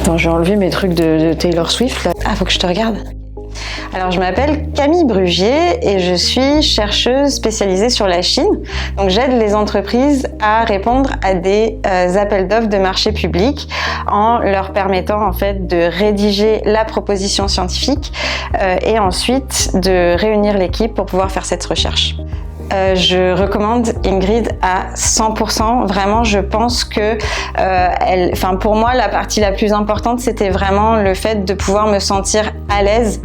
Attends, je vais enlever mes trucs de Taylor Swift là. Ah, faut que je te regarde. Alors, je m'appelle Camille Brugier et je suis chercheuse spécialisée sur la Chine. Donc, j'aide les entreprises à répondre à des appels d'offres de marché public en leur permettant en fait de rédiger la proposition scientifique et ensuite de réunir l'équipe pour pouvoir faire cette recherche. Je recommande Ingrid à 100%. Vraiment, je pense que pour moi, la partie la plus importante, c'était vraiment le fait de pouvoir me sentir à l'aise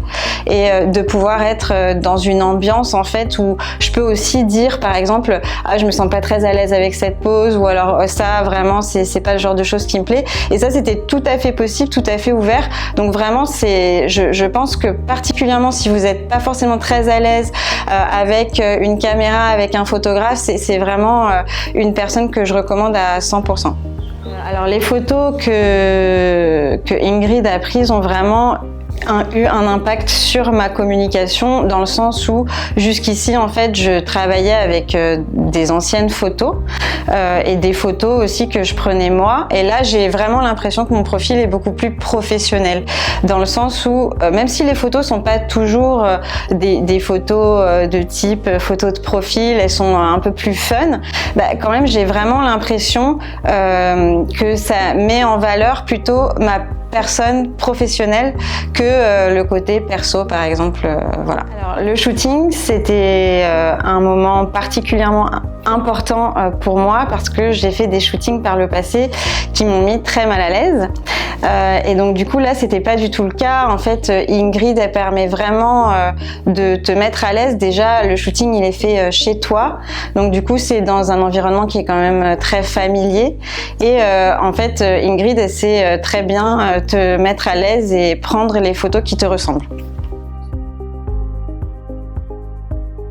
et de pouvoir être dans une ambiance en fait où je peux aussi dire, par exemple, ah, je me sens pas très à l'aise avec cette pose, ou alors ça, vraiment, c'est pas le genre de choses qui me plaît. Et ça, c'était tout à fait possible, tout à fait ouvert. Donc vraiment, je pense que particulièrement si vous n'êtes pas forcément très à l'aise avec une caméra, avec un photographe, c'est vraiment une personne que je recommande à 100%. Alors les photos que Ingrid a prises ont vraiment eu un impact sur ma communication, dans le sens où jusqu'ici en fait je travaillais avec des anciennes photos et des photos aussi que je prenais moi, et là j'ai vraiment l'impression que mon profil est beaucoup plus professionnel, dans le sens où même si les photos sont pas toujours des photos de type photo de profil, elles sont un peu plus fun, quand même j'ai vraiment l'impression que ça met en valeur plutôt ma personne professionnelle que le côté perso, par exemple. Voilà. Alors, le shooting, c'était un moment particulièrement important pour moi parce que j'ai fait des shootings par le passé qui m'ont mis très mal à l'aise. Et donc du coup là c'était pas du tout le cas. En fait Ingrid elle permet vraiment de te mettre à l'aise. Déjà le shooting il est fait chez toi, donc du coup c'est dans un environnement qui est quand même très familier, et en fait Ingrid elle sait très bien te mettre à l'aise et prendre les photos qui te ressemblent.